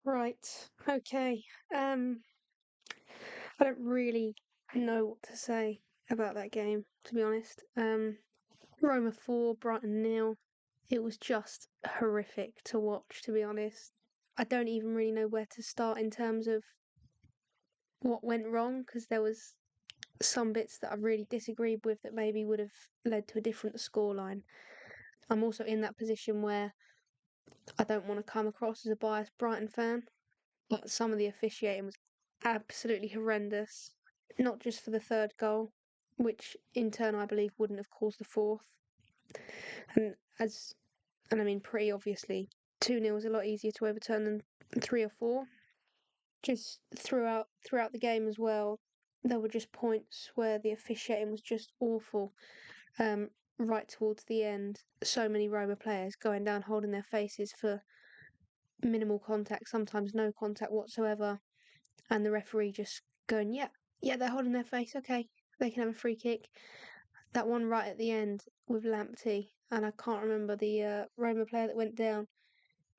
Right. Okay. Um, I don't really know what to say about that game, to be honest. Roma 4, Brighton nil. It was just horrific to watch, to be honest. I don't even really know where to start in terms of what went wrong because there was some bits that I really disagreed with that maybe would have led to a different scoreline. I'm also in that position where I don't want to come across as a biased Brighton fan, but some of the officiating was absolutely horrendous. Not just for the third goal, which in turn I believe wouldn't have caused the fourth. And as and I mean pretty obviously, 2-0 is a lot easier to overturn than 3 or 4. Just throughout the game as well, there were just points where the officiating was just awful. Um, right towards the end, so many Roma players going down holding their faces for minimal contact, sometimes no contact whatsoever, and the referee just going, yeah, yeah, they're holding their face, okay, they can have a free kick. That one right at the end with Lamptey, and I can't remember the Roma player that went down,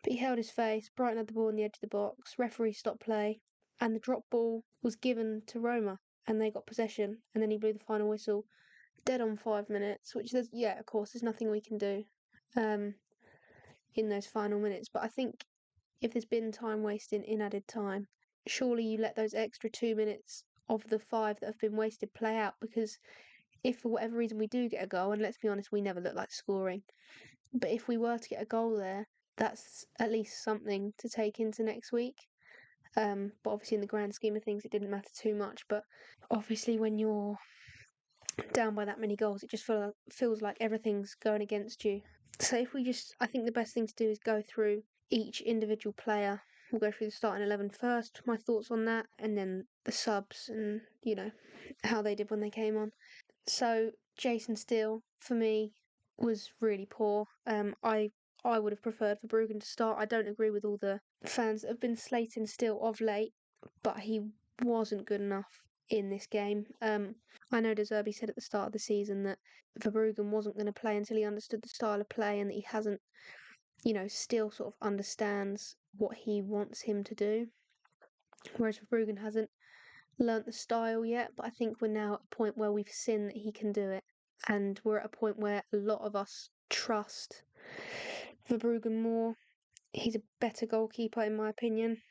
but he held his face. Brighton had the ball on the edge of the box. Referee stopped play, and the drop ball was given to Roma, and they got possession. And then he blew the final whistle, dead on 5 minutes. Which there's of course, there's nothing we can do um, in those final minutes. But I think if there's been time wasted in added time, surely you let those extra 2 minutes of the 5 that have been wasted play out, because if for whatever reason we do get a goal, and let's be honest, we never look like scoring, but if we were to get a goal there, that's at least something to take into next week. But obviously, in the grand scheme of things, it didn't matter too much. But obviously, when you're down by that many goals, it just feels like everything's going against you. So I think the best thing to do is go through each individual player. We'll go through the starting 11 first, my thoughts on that, and then the subs and, how they did when they came on. So Jason Steele, for me, was really poor. I would have preferred for Bruggen to start. I don't agree with all the fans that have been slating Steele of late, but he wasn't good enough in this game. I know De Zerbi said at the start of the season that Verbruggen wasn't going to play until he understood the style of play, and that he hasn't, still sort of understands what he wants him to do. Whereas Verbruggen hasn't learnt the style yet, but I think we're now at a point where we've seen that he can do it, and we're at a point where a lot of us trust Verbruggen more. He's a better goalkeeper in my opinion,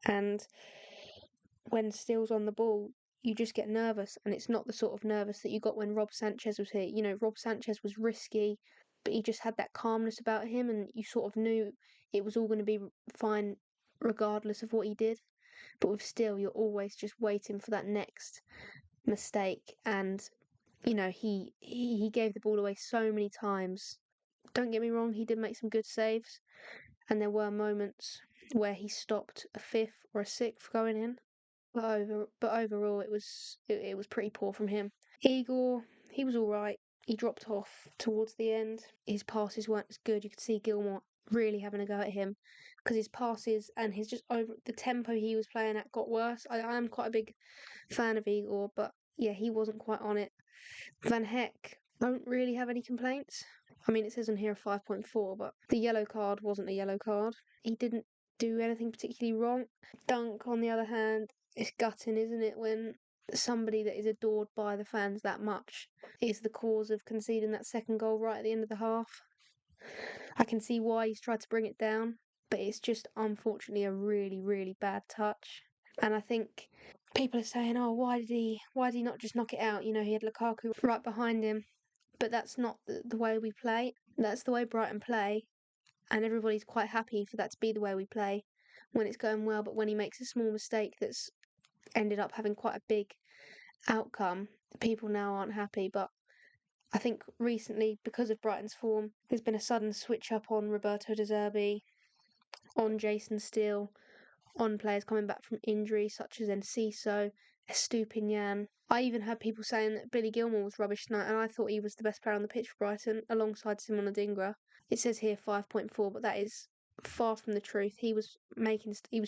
and when Steele's on the ball, you just get nervous, and it's not the sort of nervous that you got when Rob Sanchez was here. Rob Sanchez was risky, but he just had that calmness about him, and you sort of knew it was all going to be fine regardless of what he did. But with Steele, you're always just waiting for that next mistake, and he gave the ball away so many times. Don't get me wrong, he did make some good saves, and there were moments where he stopped a fifth or a sixth going in. But overall, it was pretty poor from him. Igor, he was all right. He dropped off towards the end. His passes weren't as good. You could see Gilmore really having a go at him because his passes and his just over the tempo he was playing at got worse. I am quite a big fan of Igor, but yeah, he wasn't quite on it. Van Heck, don't really have any complaints. I mean, it says on here a 5.4, but the yellow card wasn't a yellow card. He didn't do anything particularly wrong. Dunk, on the other hand, it's gutting, isn't it, when somebody that is adored by the fans that much is the cause of conceding that second goal right at the end of the half. I can see why he's tried to bring it down, but it's just unfortunately a really, really bad touch. And I think people are saying, "Oh, why did he not just knock it out?" He had Lukaku right behind him, but that's not the way we play. That's the way Brighton play, and everybody's quite happy for that to be the way we play when it's going well. But when he makes a small mistake that's ended up having quite a big outcome, people now aren't happy. But I think recently, because of Brighton's form, there's been a sudden switch up on Roberto De Zerbi, on Jason Steele, on players coming back from injury such as Enciso, Estupinian. I even heard people saying that Billy Gilmour was rubbish tonight, and I thought he was the best player on the pitch for Brighton, alongside Simon Adingra. It says here 5.4, but that is far from the truth. He was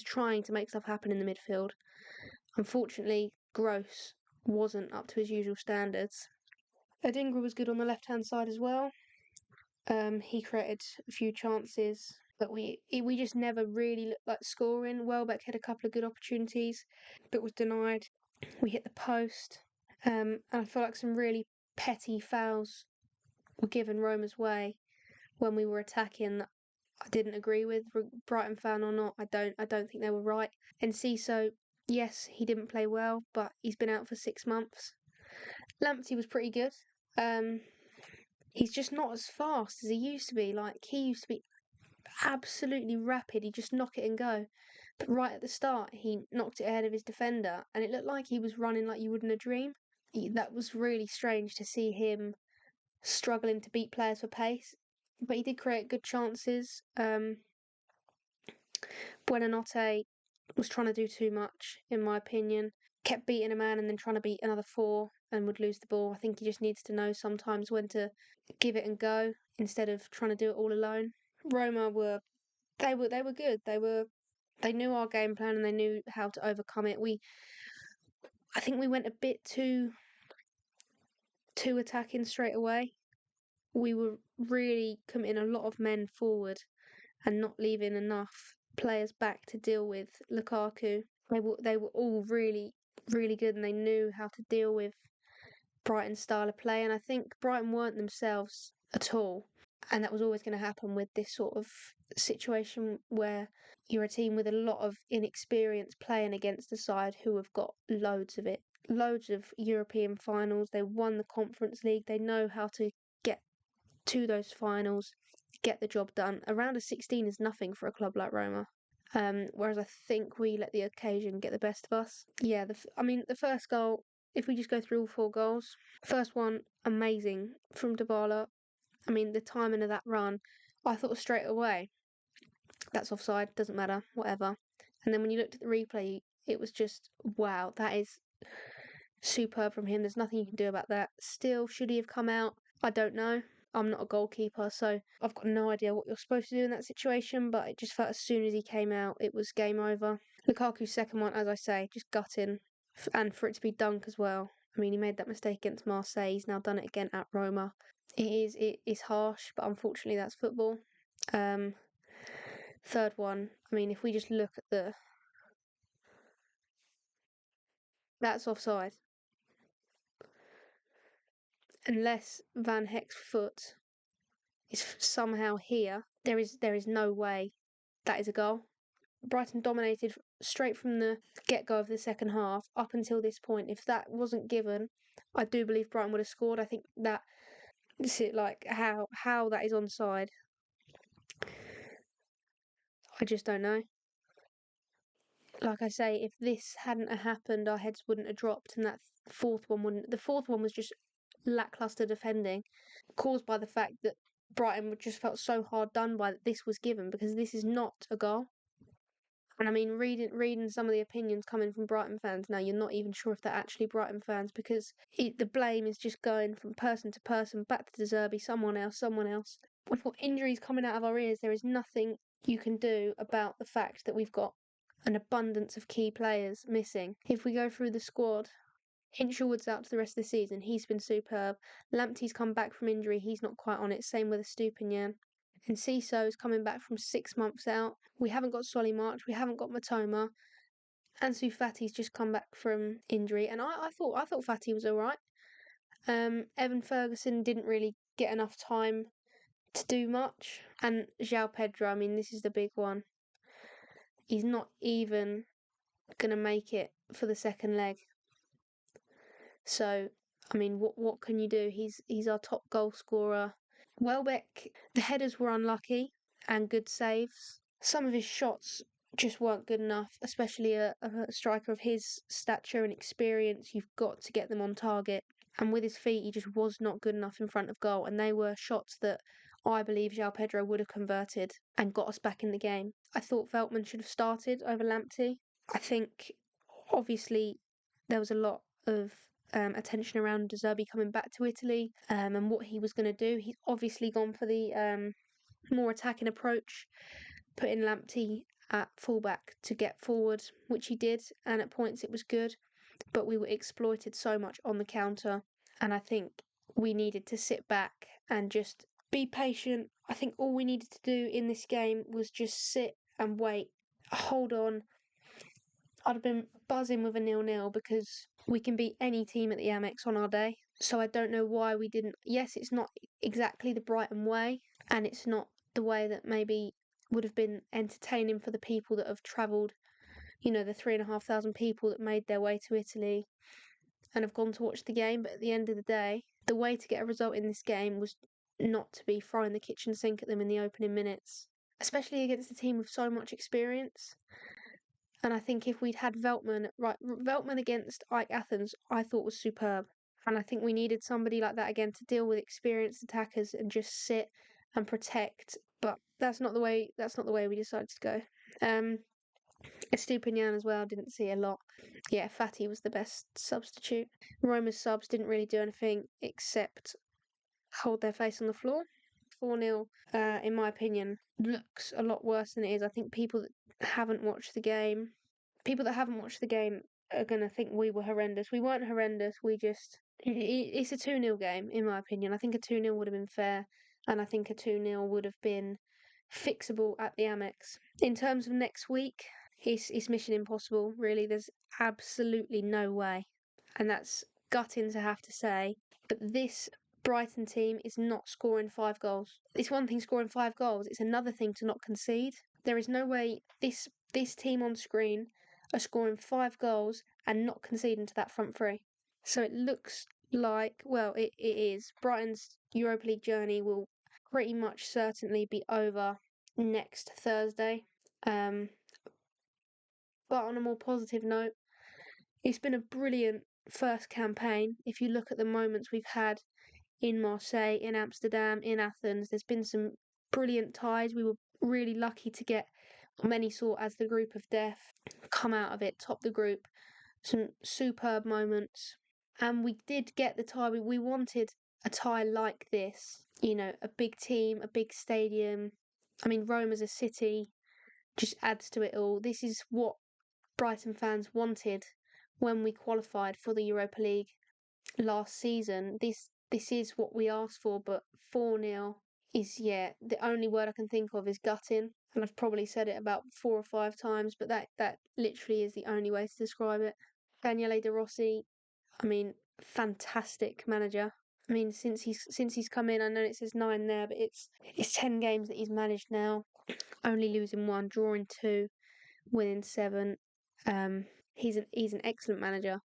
trying to make stuff happen in the midfield. Unfortunately, Gross wasn't up to his usual standards. Adingra was good on the left-hand side as well. He created a few chances. but we just never really looked like scoring. Welbeck had a couple of good opportunities, but was denied. We hit the post, and I feel like some really petty fouls were given Roma's way when we were attacking that I didn't agree with. Brighton fan or not, I don't think they were right. And Ciso, yes, he didn't play well, but he's been out for 6 months. Lamptey was pretty good. Um, he's just not as fast as he used to be. Like he used to be absolutely rapid. He'd just knock it and go. But right at the start, he knocked it ahead of his defender, and it looked like he was running like you would in a dream. That was really strange to see him struggling to beat players for pace. But he did create good chances. Buonanotte was trying to do too much, in my opinion. Kept beating a man and then trying to beat another four and would lose the ball. I think he just needs to know sometimes when to give it and go instead of trying to do it all alone. Roma were good. They knew our game plan and they knew how to overcome it. I think we went a bit too attacking straight away. We were really committing a lot of men forward and not leaving enough players back to deal with Lukaku. They were all really good and they knew how to deal with Brighton's style of play. And I think Brighton weren't themselves at all. And that was always going to happen with this sort of situation where you're a team with a lot of inexperience playing against a side who have got loads of it. Loads of European finals. They won the Conference League. They know how to get to those finals, get the job done. A round of 16 is nothing for a club like Roma. Whereas I think we let the occasion get the best of us. Yeah, the first goal, if we just go through all four goals, first one, amazing from Dybala. I mean, the timing of that run, I thought straight away, that's offside, doesn't matter, whatever. And then when you looked at the replay, it was just, wow, that is superb from him. There's nothing you can do about that. Still, should he have come out? I don't know. I'm not a goalkeeper, so I've got no idea what you're supposed to do in that situation, but it just felt as soon as he came out, it was game over. Lukaku's second one, as I say, just gutting. And for it to be Dunk as well. I mean, he made that mistake against Marseille. He's now done it again at Roma. It is harsh, but unfortunately that's football. Um, Third one, I mean, if we just look at that's offside. Unless Van Heck's foot is somehow here, there is no way that is a goal. Brighton dominated straight from the get-go of the second half up until this point. If that wasn't given, I do believe Brighton would have scored. I think that this is like how that is onside. I just don't know. Like I say, if this hadn't have happened, our heads wouldn't have dropped, and that fourth one wouldn't. The fourth one was just lackluster defending, caused by the fact that Brighton just felt so hard done by that this was given because this is not a goal. And I mean, reading some of the opinions coming from Brighton fans now, you're not even sure if they're actually Brighton fans because the blame is just going from person to person, back to De Zerbi, someone else, someone else. We've got injuries coming out of our ears. There is nothing you can do about the fact that we've got an abundance of key players missing. If we go through the squad, Hinshelwood's out to the rest of the season. He's been superb. Lamptey's come back from injury. He's not quite on it. Same with Estupinian. And Ciso's coming back from 6 months out. We haven't got Solly March. We haven't got Matoma. Ansu Fati's just come back from injury. And I thought Fati was alright. Evan Ferguson didn't really get enough time to do much. And João Pedro, I mean, this is the big one. He's not even going to make it for the second leg. So, I mean, what can you do? He's our top goal scorer. Welbeck, the headers were unlucky and good saves. Some of his shots just weren't good enough, especially a striker of his stature and experience. You've got to get them on target. And with his feet, he just was not good enough in front of goal. And they were shots that I believe João Pedro would have converted and got us back in the game. I thought Veltman should have started over Lamptey. I think, obviously, there was a lot of attention around De Zerbi coming back to Italy and what he was going to do. He's obviously gone for the more attacking approach, putting Lamptey at fullback to get forward, which he did, and at points it was good, but we were exploited so much on the counter, and I think we needed to sit back and just be patient. I think all we needed to do in this game was just sit and wait, hold on. I'd have been buzzing with a 0-0 because we can beat any team at the Amex on our day. So I don't know why we didn't. Yes, it's not exactly the Brighton way, and it's not the way that maybe would have been entertaining for the people that have travelled, the 3,500 people that made their way to Italy and have gone to watch the game. But at the end of the day, the way to get a result in this game was not to be throwing the kitchen sink at them in the opening minutes, especially against a team with so much experience. And I think if we'd had Veltman against Ike Athens, I thought was superb. And I think we needed somebody like that again to deal with experienced attackers and just sit and protect. But that's not the way. That's not the way we decided to go. Estupinian as well. Didn't see a lot. Yeah, Fatty was the best substitute. Roma's subs didn't really do anything except hold their face on the floor. 4-0, in my opinion, looks a lot worse than it is. I think haven't watched the game, people that haven't watched the game are going to think we were horrendous. We weren't horrendous. It's a 2-0 game, in my opinion. I think a 2-0 would have been fair, and I think a 2-0 would have been fixable at the Amex. In terms of next week, it's mission impossible, really. There's absolutely no way. And that's gutting to have to say. But this Brighton team is not scoring 5 goals. It's one thing scoring 5 goals, it's another thing to not concede. There is no way this team on screen are scoring 5 goals and not conceding to that front three. So it looks like, well, it is. Brighton's Europa League journey will pretty much certainly be over next Thursday. But on a more positive note, it's been a brilliant first campaign. If you look at the moments we've had in Marseille, in Amsterdam, in Athens, there's been some brilliant ties. We were really lucky to get what many saw as the group of death, come out of it, top the group. Some superb moments. And we did get the tie. We wanted a tie like this. A big team, a big stadium. I mean, Rome as a city just adds to it all. This is what Brighton fans wanted when we qualified for the Europa League last season. This is what we asked for, but 4-0 is, the only word I can think of is gutting. And I've probably said it about 4 or 5 times, but that literally is the only way to describe it. Daniele De Rossi, I mean, fantastic manager. I mean, since he's come in, I know it says 9 there, but it's 10 games that he's managed now, only losing 1, drawing 2, winning 7. He's an excellent manager,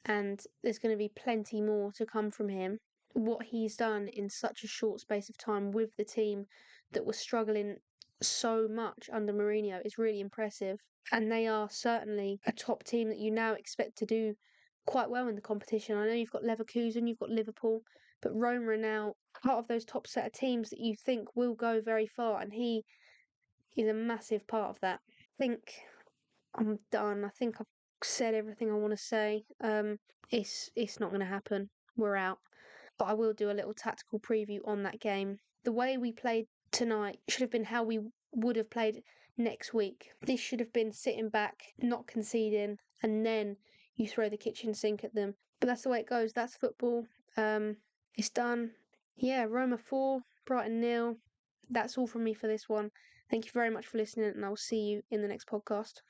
and there's going to be plenty more to come from him. What he's done in such a short space of time with the team that was struggling so much under Mourinho is really impressive. And they are certainly a top team that you now expect to do quite well in the competition. I know you've got Leverkusen, you've got Liverpool, but Roma are now part of those top set of teams that you think will go very far, and he is a massive part of that. I think I'm done. I think I've said everything I want to say. It's not going to happen. We're out. But I will do a little tactical preview on that game. The way we played tonight should have been how we would have played next week. This should have been sitting back, not conceding, and then you throw the kitchen sink at them. But that's the way it goes. That's football. It's done. Yeah, Roma 4, Brighton 0. That's all from me for this one. Thank you very much for listening, and I will see you in the next podcast.